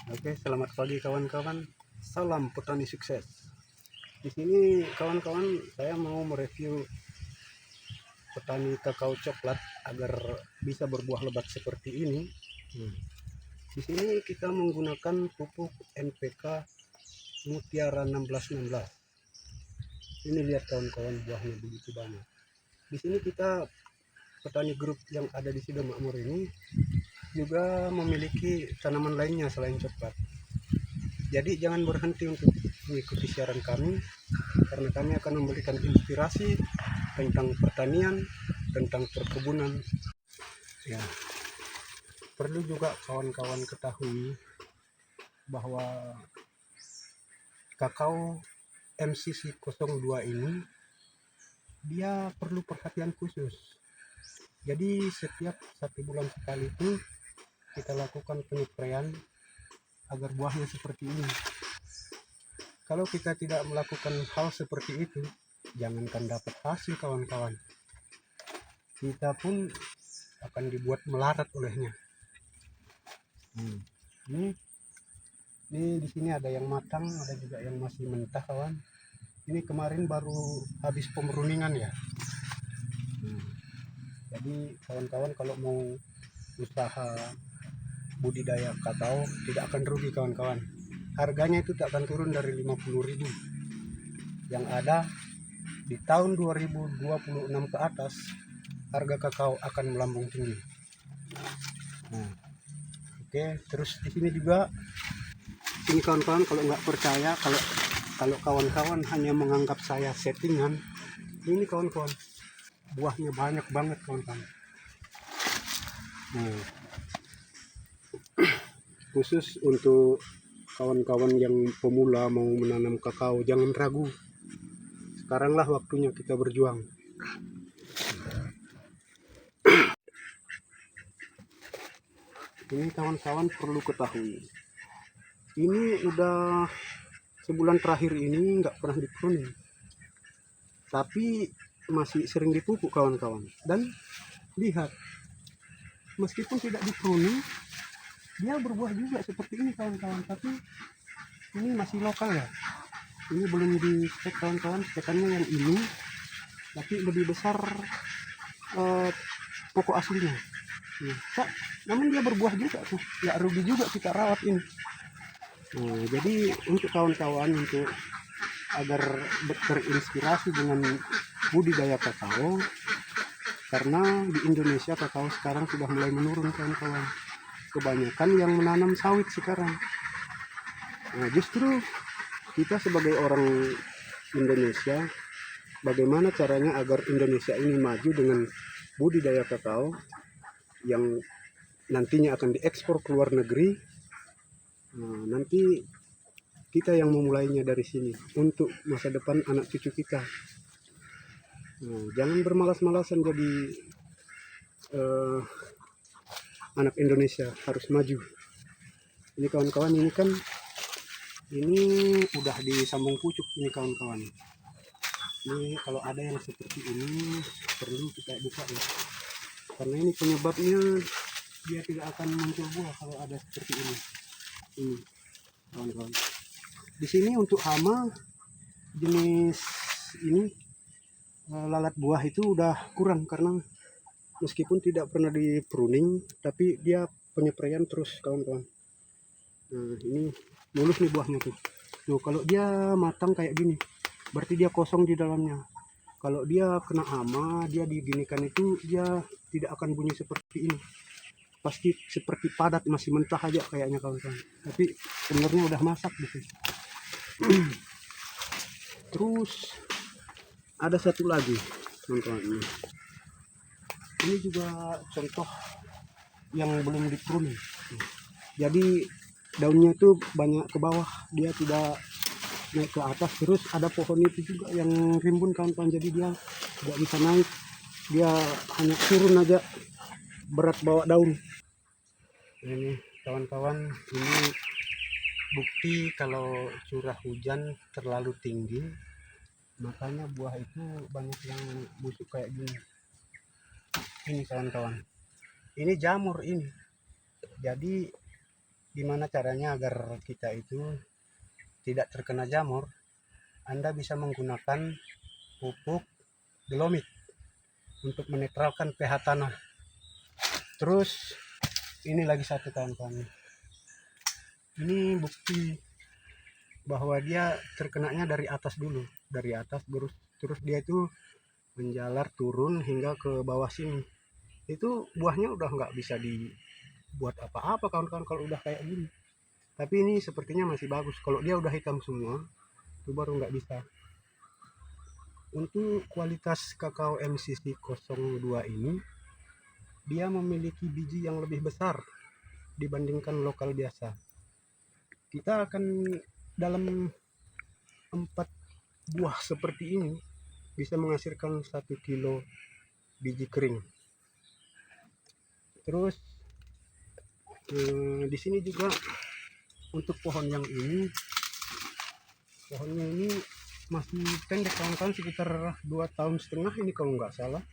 Oke, selamat pagi kawan-kawan. Salam petani sukses. Di sini kawan-kawan, saya mau mereview petani kakao coklat agar bisa berbuah lebat seperti ini. Di sini kita menggunakan pupuk NPK Mutiara 1616. Ini lihat kawan-kawan, buahnya begitu banyak. Di sini kita petani grup yang ada di Sidomakmur ini juga memiliki tanaman lainnya selain coklat. Jadi jangan berhenti untuk mengikuti siaran kami, karena kami akan memberikan inspirasi tentang pertanian, tentang perkebunan. Ya, perlu juga kawan-kawan ketahui bahwa kakao MCC 02 ini dia perlu perhatian khusus. Jadi setiap 1 bulan sekali itu kita lakukan penyepraian agar buahnya seperti ini. Kalau kita tidak melakukan hal seperti itu, jangankan dapat hasil kawan-kawan, kita pun akan dibuat melarat olehnya. Ini di sini ada yang matang, ada juga yang masih mentah kawan. Ini kemarin baru habis pemeruningan ya. Jadi kawan-kawan kalau mau usaha budidaya kakao tidak akan rugi kawan-kawan. Harganya itu tak akan turun dari 50.000. Yang ada di tahun 2026 ke atas harga kakao akan melambung tinggi. Oke, terus di sini juga ini kawan-kawan, kalau nggak percaya, kalau kawan-kawan hanya menganggap saya settingan, ini kawan-kawan buahnya banyak banget kawan-kawan. Khusus untuk kawan-kawan yang pemula mau menanam kakao, jangan ragu. Sekaranglah waktunya kita berjuang. Ini kawan-kawan perlu ketahui, ini udah sebulan terakhir ini nggak pernah dipruning, tapi masih sering dipupuk kawan-kawan. Dan lihat, meskipun tidak dipruning, dia berbuah juga seperti ini kawan-kawan. Tapi ini masih lokal ya, ini belum dicek kawan-kawan, cekannya yang ini, tapi lebih besar pokok aslinya. Namun dia berbuah juga tuh, nggak rugi juga kita rawat ini. Jadi untuk kawan-kawan, untuk agar terinspirasi dengan budidaya kakao, karena di Indonesia kakao sekarang sudah mulai menurun kawan-kawan. Kebanyakan yang menanam sawit sekarang. Justru kita sebagai orang Indonesia, bagaimana caranya agar Indonesia ini maju dengan budidaya kakao yang nantinya akan diekspor ke luar negeri. Nanti kita yang memulainya dari sini untuk masa depan anak cucu kita. Jangan bermalas-malasan jadi anak Indonesia, harus maju. Ini kawan-kawan, ini kan ini udah disambung pucuk ini kawan-kawan. Ini kalau ada yang seperti ini perlu kita buka ya, karena ini penyebabnya dia tidak akan muncul buah kalau ada seperti ini. Ini kawan-kawan, di sini untuk hama jenis ini lalat buah itu udah kurang, karena meskipun tidak pernah di pruning tapi dia penyepraian terus kawan-kawan. Ini mulus nih buahnya tuh. Kalau dia matang kayak gini berarti dia kosong di dalamnya. Kalau dia kena hama, dia diginikan itu dia tidak akan bunyi seperti ini, pasti seperti padat, masih mentah aja kayaknya kawan-kawan, tapi sebenarnya udah masak gitu. Terus ada satu lagi kawan-kawan, ini juga contoh yang belum dipruning. Jadi daunnya itu banyak ke bawah, dia tidak naik ke atas. Terus ada pohon itu juga yang rimbun kawan-kawan, jadi dia nggak bisa naik, dia hanya turun aja, berat bawa daun. Ini kawan-kawan, ini bukti kalau curah hujan terlalu tinggi, makanya buah itu banyak yang busuk kayak gini. Ini kawan-kawan, ini jamur ini. Jadi gimana caranya agar kita itu tidak terkena jamur. Anda bisa menggunakan pupuk dolomit untuk menetralkan pH tanah. Terus ini lagi satu kawan-kawan, ini bukti bahwa dia terkenanya dari atas dulu, dari atas terus dia itu menjalar turun hingga ke bawah sini. Itu buahnya udah nggak bisa dibuat apa-apa kawan-kawan kalau udah kayak gini. Tapi ini sepertinya masih bagus. Kalau dia udah hitam semua itu baru nggak bisa. Untuk kualitas kakao MCC 02 ini, dia memiliki biji yang lebih besar dibandingkan lokal biasa. Kita akan dalam 4 buah seperti ini bisa menghasilkan 1 kilo biji kering. Terus di sini juga untuk pohonnya ini masih pendek kawan-kawan, sekitar 2,5 tahun ini kalau nggak salah.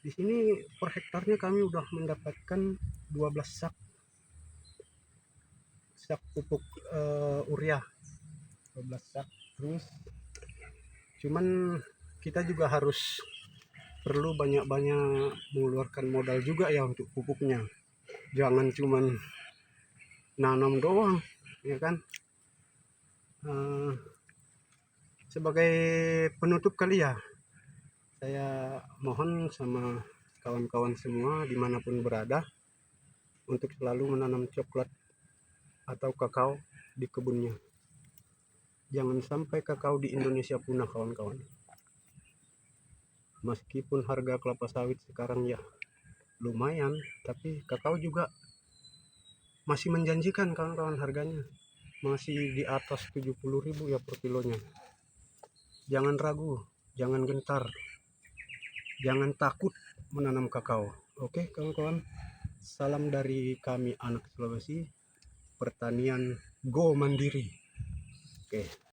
Di sini per hektarnya kami udah mendapatkan 12 sak pupuk urea, 12 sak. Terus cuman kita juga harus perlu banyak-banyak mengeluarkan modal juga ya untuk pupuknya. Jangan cuman nanam doang, ya kan. Sebagai penutup kali ya, saya mohon sama kawan-kawan semua dimanapun berada untuk selalu menanam coklat atau kakao di kebunnya. Jangan sampai kakao di Indonesia punah kawan-kawan. Meskipun harga kelapa sawit sekarang ya lumayan, tapi kakao juga masih menjanjikan kawan-kawan, harganya masih di atas 70.000 ya per kilonya. Jangan ragu, jangan gentar, jangan takut menanam kakao. Oke kawan-kawan, salam dari kami anak Sulawesi, pertanian go mandiri. Oke.